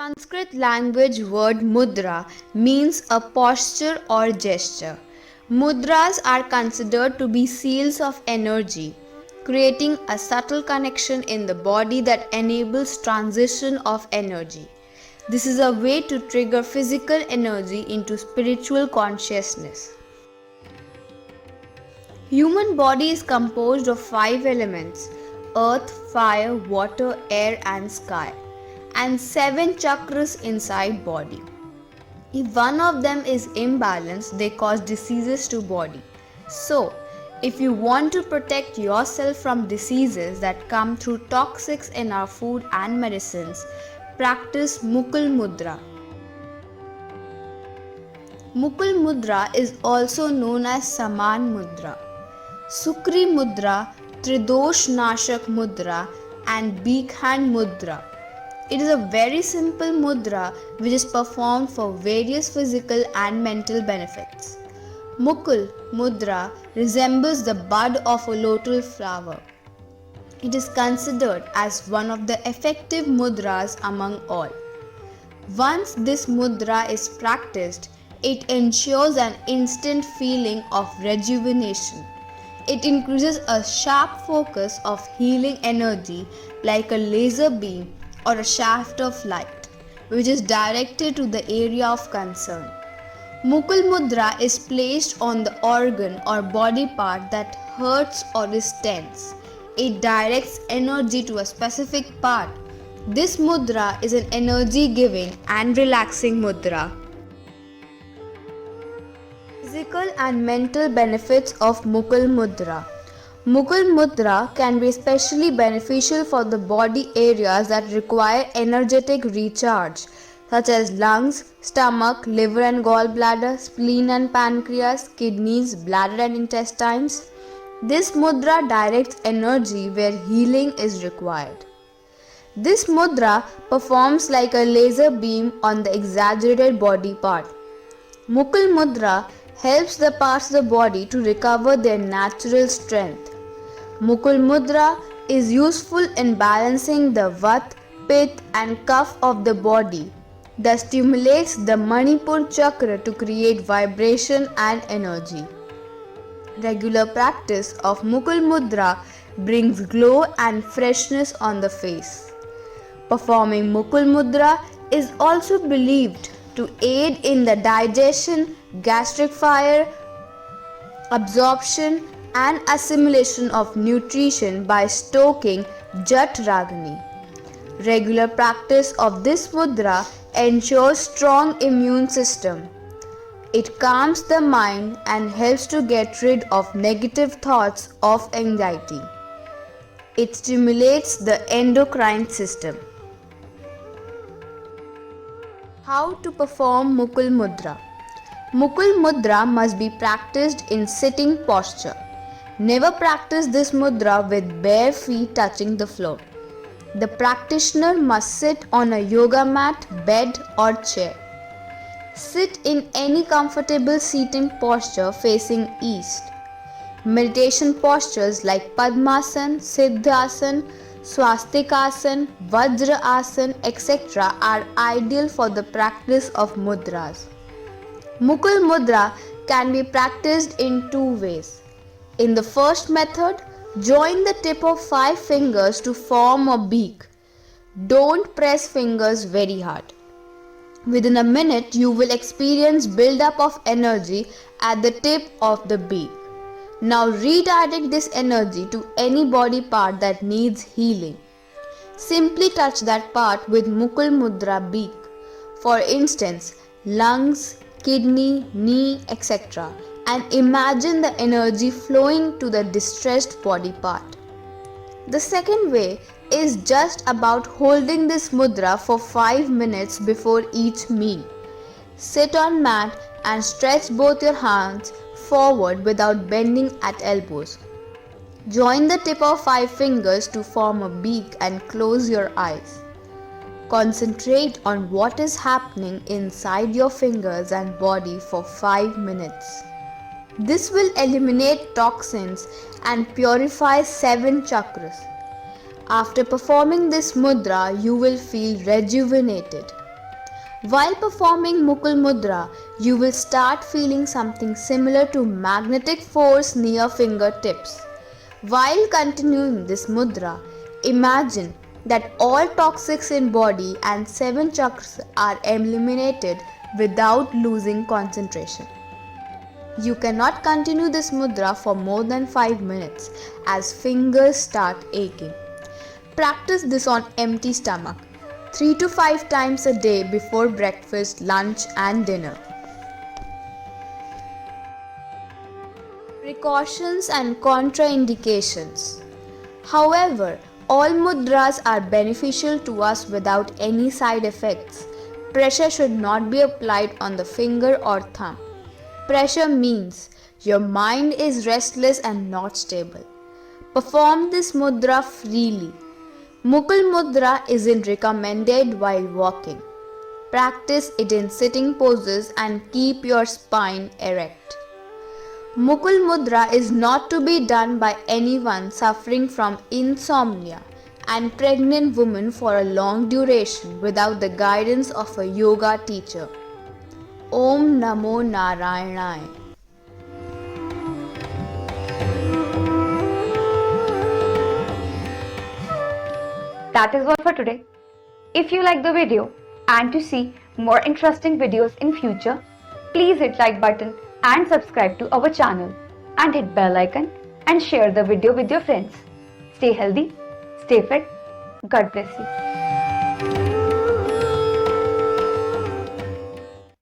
Sanskrit language word mudra means a posture or gesture. Mudras are considered to be seals of energy, creating a subtle connection in the body that enables transition of energy. This is a way to trigger physical energy into spiritual consciousness. Human body is composed of 5 elements: earth, fire, water, air and sky, and 7 chakras inside body. If one of them is imbalanced, they cause diseases to body. So, if you want to protect yourself from diseases that come through toxics in our food and medicines, practice Mukul Mudra. Mukul Mudra is also known as Saman Mudra, Sukri Mudra, Tridosh Nashak Mudra and Beak Hand Mudra. It is a very simple mudra which is performed for various physical and mental benefits. Mukul Mudra resembles the bud of a lotus flower. It is considered as one of the effective mudras among all. Once this mudra is practiced, it ensures an instant feeling of rejuvenation. It increases a sharp focus of healing energy like a laser beam or a shaft of light, which is directed to the area of concern. Mukul Mudra is placed on the organ or body part that hurts or is tense. It directs energy to a specific part. This mudra is an energy-giving and relaxing mudra. Physical and mental benefits of Mukul Mudra. Mukul Mudra can be especially beneficial for the body areas that require energetic recharge, such as lungs, stomach, liver and gallbladder, spleen and pancreas, kidneys, bladder and intestines. This mudra directs energy where healing is required. This mudra performs like a laser beam on the exaggerated body part. Mukul Mudra helps the parts of the body to recover their natural strength. Mukul Mudra is useful in balancing the Vata, pitta and Kapha of the body, thus stimulates the Manipur chakra to create vibration and energy. Regular practice of Mukul Mudra brings glow and freshness on the face. Performing Mukul Mudra is also believed to aid in the digestion, gastric fire, absorption and assimilation of nutrition by stoking Jat Ragini. Regular practice of this mudra ensures strong immune system. It calms the mind and helps to get rid of negative thoughts of anxiety. It stimulates the endocrine system. How to perform Mukul Mudra? Mukul Mudra must be practiced in sitting posture. Never practice this mudra with bare feet touching the floor. The practitioner must sit on a yoga mat, bed or chair. Sit in any comfortable seating posture facing east. Meditation postures like Padmasana, Siddhasana, Swastikasana, Vajra Asana, etc. are ideal for the practice of mudras. Mukul Mudra can be practiced in 2 ways. In the first method, join the tip of 5 fingers to form a beak. Don't press fingers very hard. Within a minute, you will experience build-up of energy at the tip of the beak. Now redirect this energy to any body part that needs healing. Simply touch that part with Mukul Mudra beak. For instance, lungs, kidney, knee, etc. and imagine the energy flowing to the distressed body part. The second way is just about holding this mudra for 5 minutes before each meal. Sit on mat and stretch both your hands forward without bending at elbows. Join the tip of 5 fingers to form a beak and close your eyes. Concentrate on what is happening inside your fingers and body for 5 minutes. This will eliminate toxins and purify 7 chakras. After performing this mudra, you will feel rejuvenated. While performing Mukul Mudra, you will start feeling something similar to magnetic force near fingertips. While continuing this mudra, imagine that all toxics in body and 7 chakras are eliminated without losing concentration. You cannot continue this mudra for more than 5 minutes as fingers start aching. Practice this on empty stomach 3 to 5 times a day before breakfast, lunch and dinner. Precautions and contraindications. However, all mudras are beneficial to us without any side effects. Pressure should not be applied on the finger or thumb. Pressure means your mind is restless and not stable. Perform this mudra freely. Mukul Mudra isn't recommended while walking. Practice it in sitting poses and keep your spine erect. Mukul Mudra is not to be done by anyone suffering from insomnia and pregnant women for a long duration without the guidance of a yoga teacher. Om Namo Narayanaya. That is all for today. If you like the video and to see more interesting videos in future, please hit like button and subscribe to our channel and hit bell icon and share the video with your friends. Stay healthy, stay fit. God bless you.